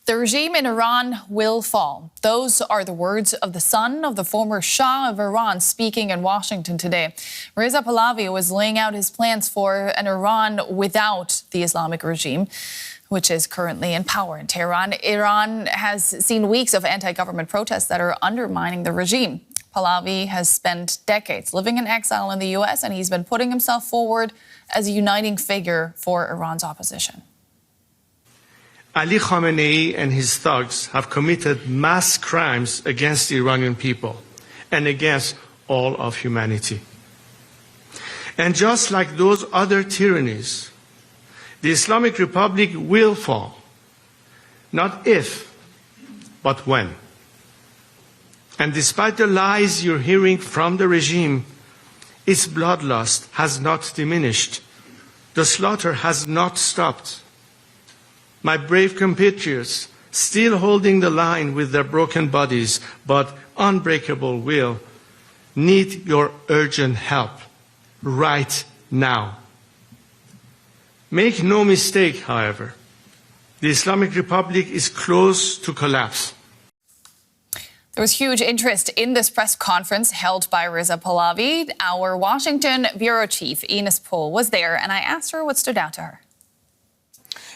The regime in Iran will fall. Those are the words of the son of the former Shah of Iran speaking in Washington today. Reza Pahlavi was laying out his plans for an Iran without the Islamic regime, which is currently in power in Tehran. Iran has seen weeks of anti-government protests that are undermining the regime. Pahlavi has spent decades living in exile in the U.S., and he's been putting himself forward as a uniting figure for Iran's opposition. Ali Khamenei and his thugs have committed mass crimes against the Iranian people and against all of humanity. And just like those other tyrannies, the Islamic Republic will fall, not if, but when. And despite the lies you're hearing from the regime, its bloodlust has not diminished. The slaughter has not stopped. My brave compatriots, still holding the line with their broken bodies but unbreakable will, need your urgent help right now. Make no mistake, however, the Islamic Republic is close to collapse. There was huge interest in this press conference held by Reza Pahlavi. Our Washington bureau chief, Ines Pohl, was there, and I asked her what stood out to her.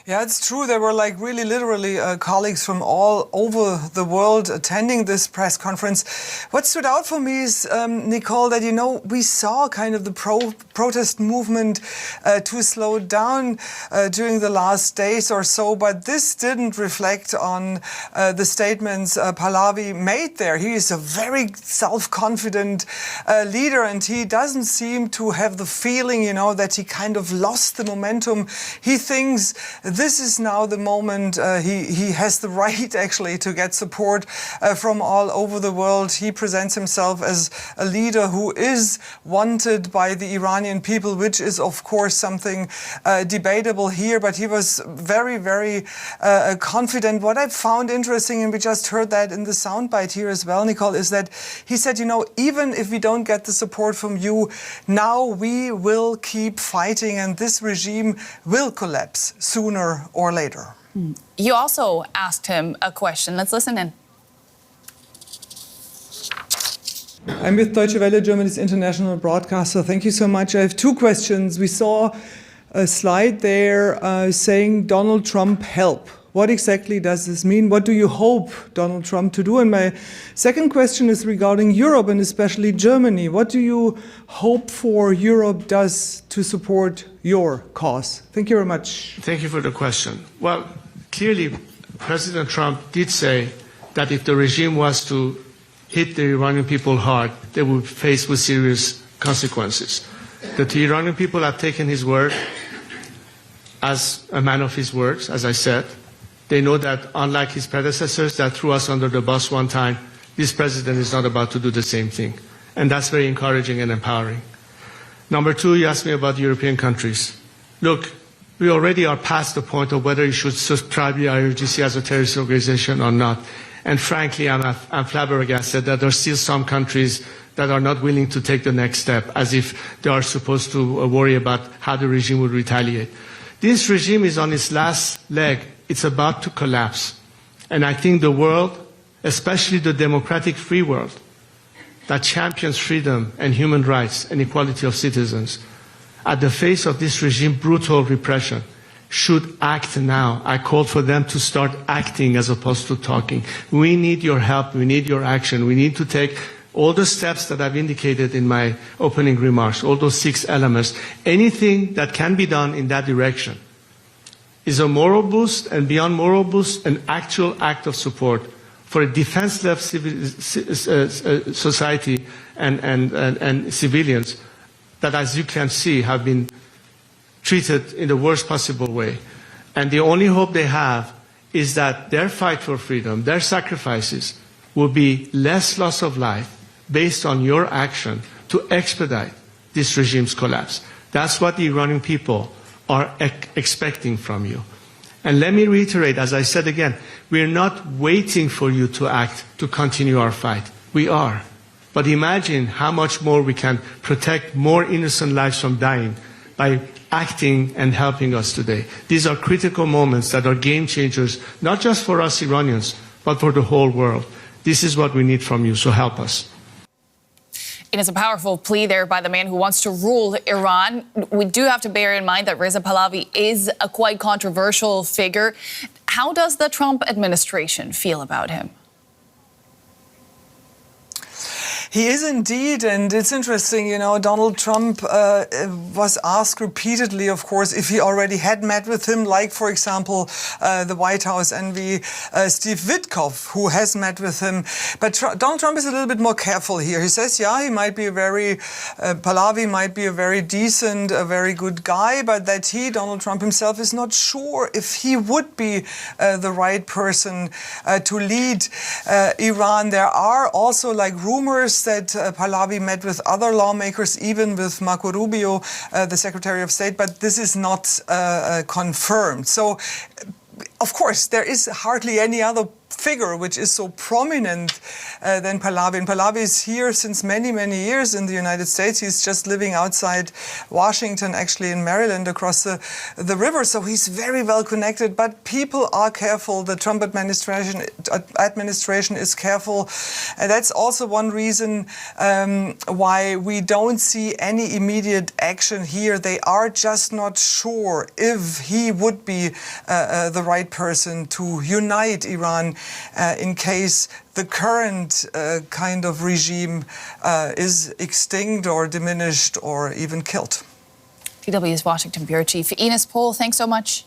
Yeah, it's true. There were like really literally colleagues from all over the world attending this press conference. What stood out for me is, Nicole, that, you know, we saw kind of the protest movement to slow down during the last days or so, but this didn't reflect on the statements Pahlavi made there. He is a very self-confident leader, and he doesn't seem to have the feeling, you know, that he kind of lost the momentum. He thinks this is now the moment he has the right actually to get support from all over the world. He presents himself as a leader who is wanted by the Iranian people, which is of course something debatable here, but he was very, very confident. What I found interesting, and we just heard that in the soundbite here as well, Nicole, is that he said, you know, even if we don't get the support from you, now we will keep fighting and this regime will collapse sooner or later. You also asked him a question. Let's listen in. I'm with Deutsche Welle, Germany's international broadcaster. Thank you so much. I have two questions. We saw a slide there saying Donald Trump help. What exactly does this mean? What do you hope Donald Trump to do? And my second question is regarding Europe and especially Germany. What do you hope for Europe does to support your cause? Thank you very much. Thank you for the question. Well, clearly, President Trump did say that if the regime was to hit the Iranian people hard, they would be faced with serious consequences. The Iranian people have taken his word as a man of his words, as I said. They know that, unlike his predecessors that threw us under the bus one time, this president is not about to do the same thing. And that's very encouraging and empowering. Number two, you asked me about European countries. Look, we already are past the point of whether you should subscribe the IRGC as a terrorist organization or not. And frankly, I'm flabbergasted that there are still some countries that are not willing to take the next step, as if they are supposed to worry about how the regime would retaliate. This regime is on its last leg. It's about to collapse. And I think the world, especially the democratic free world, that champions freedom and human rights and equality of citizens, at the face of this regime brutal repression, should act now. I called for them to start acting as opposed to talking. We need your help. We need your action. We need to take all the steps that I've indicated in my opening remarks, all those 6 elements. Anything that can be done in that direction is a moral boost, and beyond moral boost, an actual act of support for a defenseless society and civilians that, as you can see, have been treated in the worst possible way. And the only hope they have is that their fight for freedom, their sacrifices, will be less loss of life based on your action to expedite this regime's collapse. That's what the Iranian people are expecting from you. And let me reiterate, as I said again, we're not waiting for you to act to continue our fight. We are. But imagine how much more we can protect more innocent lives from dying by acting and helping us today. These are critical moments that are game changers, not just for us Iranians, but for the whole world. This is what we need from you, so help us. It is a powerful plea there by the man who wants to rule Iran. We do have to bear in mind that Reza Pahlavi is a quite controversial figure. How does the Trump administration feel about him? He is indeed, and it's interesting, Donald Trump was asked repeatedly, of course, if he already had met with him, like, for example, the White House envoy Steve Witkoff, who has met with him. But Donald Trump is a little bit more careful here. He says, he might be Pahlavi might be a very decent, a very good guy, but that Donald Trump himself, is not sure if he would be the right person to lead Iran. There are also rumors that Pahlavi met with other lawmakers, even with Marco Rubio, the Secretary of State, but this is not confirmed. So, of course, there is hardly any other figure which is so prominent than Pahlavi. And Pahlavi is here since many, many years in the United States. He's just living outside Washington, actually in Maryland, across the river. So he's very well connected. But people are careful. The Trump administration is careful. And that's also one reason why we don't see any immediate action here. They are just not sure if he would be the right person to unite Iran in case the current kind of regime is extinct or diminished or even killed. DW's Washington Bureau Chief Ines Pohl, thanks so much.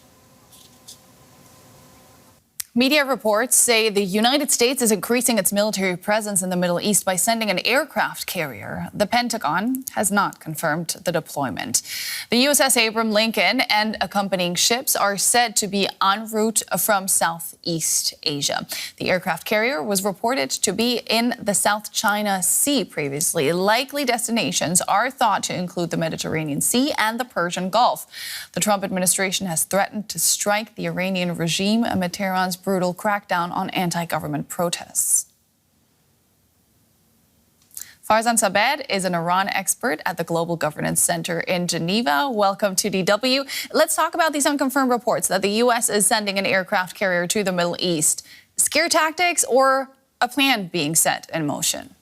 Media reports say the United States is increasing its military presence in the Middle East by sending an aircraft carrier. The Pentagon has not confirmed the deployment. The USS Abraham Lincoln and accompanying ships are said to be en route from Southeast Asia. The aircraft carrier was reported to be in the South China Sea previously. Likely destinations are thought to include the Mediterranean Sea and the Persian Gulf. The Trump administration has threatened to strike the Iranian regime amid Tehran's brutal crackdown on anti-government protests. Farzan Sabet is an Iran expert at the Global Governance Center in Geneva. Welcome to DW. Let's talk about these unconfirmed reports that the U.S. is sending an aircraft carrier to the Middle East. Scare tactics or a plan being set in motion?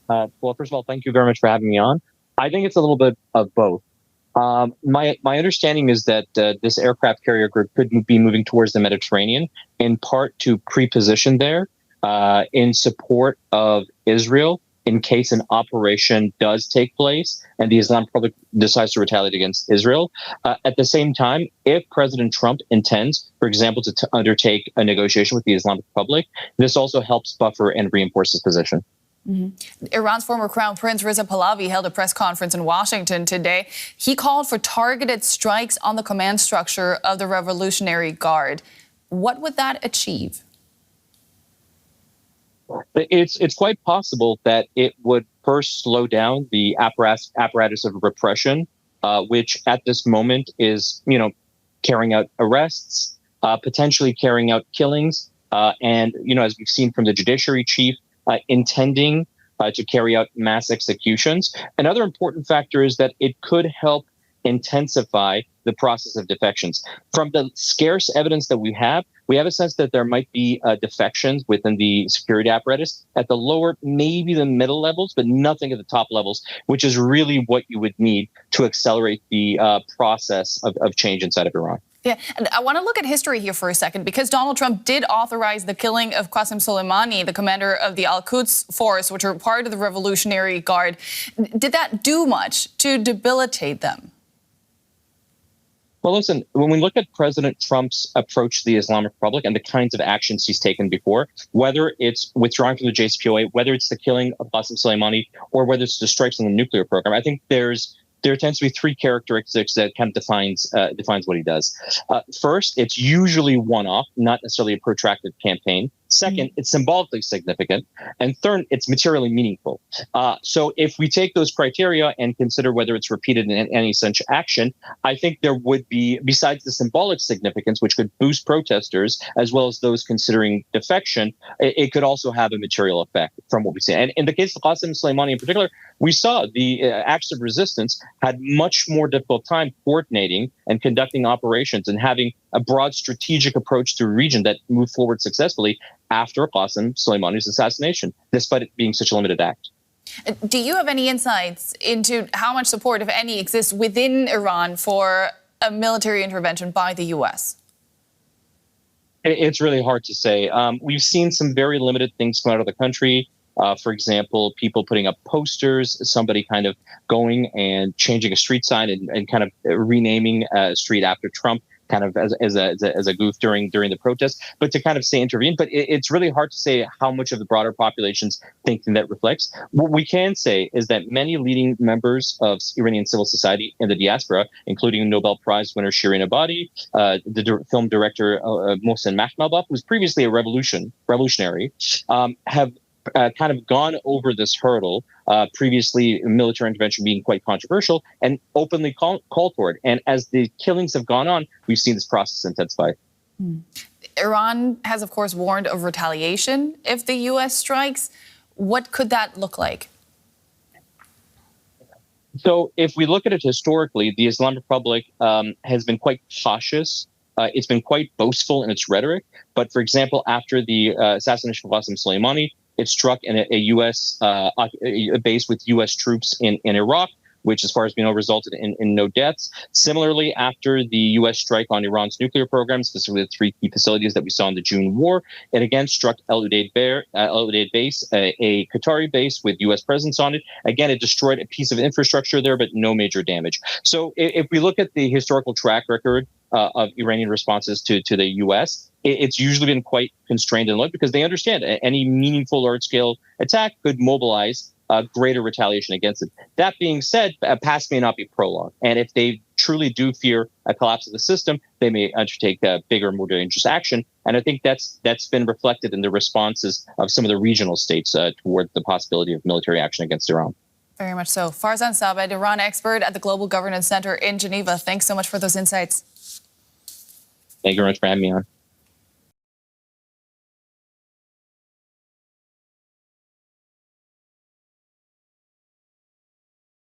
Well, first of all, thank you very much for having me on. I think it's a little bit of both. My understanding is that this aircraft carrier group could be moving towards the Mediterranean, in part to pre-position there in support of Israel in case an operation does take place and the Islamic Republic decides to retaliate against Israel. At the same time, if President Trump intends, for example, to undertake a negotiation with the Islamic Republic, this also helps buffer and reinforce his position. Mm-hmm. Iran's former Crown Prince Reza Pahlavi held a press conference in Washington today. He called for targeted strikes on the command structure of the Revolutionary Guard. What would that achieve? It's quite possible that it would first slow down the apparatus of repression, which at this moment is, carrying out arrests, potentially carrying out killings, and, as we've seen from the judiciary chief, intending to carry out mass executions. Another important factor is that it could help intensify the process of defections. From the scarce evidence that we have a sense that there might be defections within the security apparatus at the lower, maybe the middle levels, but nothing at the top levels, which is really what you would need to accelerate the process of change inside of Iran. Yeah, and I want to look at history here for a second, because Donald Trump did authorize the killing of Qasem Soleimani, the commander of the Al-Quds force, which were part of the Revolutionary Guard. Did that do much to debilitate them? Well, listen, when we look at President Trump's approach to the Islamic Republic and the kinds of actions he's taken before, whether it's withdrawing from the JCPOA, whether it's the killing of Qasem Soleimani, or whether it's the strikes on the nuclear program, I think there tends to be three characteristics that kind of defines what he does. First, it's usually one-off, not necessarily a protracted campaign. Second, it's symbolically significant. And third, it's materially meaningful. So if we take those criteria and consider whether it's repeated in any such action, I think there would be, besides the symbolic significance, which could boost protesters, as well as those considering defection, it could also have a material effect from what we see. And in the case of Qasem Soleimani in particular, we saw the acts of resistance had much more difficult time coordinating and conducting operations and having a broad strategic approach to a region that moved forward successfully after Qasem Soleimani's assassination, despite it being such a limited act. Do you have any insights into how much support, if any, exists within Iran for a military intervention by the U.S.? It's really hard to say. We've seen some very limited things come out of the country. For example, people putting up posters, somebody kind of going and changing a street sign and kind of renaming a street after Trump, kind of as a goof during the protest, but to kind of say intervene. But it's really hard to say how much of the broader population's thinking that reflects. What we can say is that many leading members of Iranian civil society in the diaspora, including Nobel Prize winner Shirin Ebadi, the film director Mohsen Makhmalbaf, who was previously a revolutionary, have kind of gone over this hurdle, previously military intervention being quite controversial, and openly called for it. And as the killings have gone on, we've seen this process intensify. Iran has, of course, warned of retaliation if the U.S. strikes. What could that look like? So if we look at it historically, the Islamic Republic has been quite cautious. It's been quite boastful in its rhetoric. But for example, after the assassination of Qasem Soleimani, it struck in a U.S. A base with U.S. troops in Iraq, which, as far as we know, resulted in no deaths. Similarly, after the U.S. strike on Iran's nuclear program, specifically the three key facilities that we saw in the June war, it again struck El Udeid base, a Qatari base with U.S. presence on it. Again, it destroyed a piece of infrastructure there, but no major damage. So if we look at the historical track record of Iranian responses to the U.S., it's usually been quite constrained and low because they understand any meaningful large-scale attack could mobilize greater retaliation against it. That being said, a past may not be prologue. And if they truly do fear a collapse of the system, they may undertake a bigger, more dangerous action. And I think that's been reflected in the responses of some of the regional states toward the possibility of military action against Iran. Very much so. Farzan Sabet, Iran expert at the Global Governance Center in Geneva. Thanks so much for those insights. Thank you very much for having me on.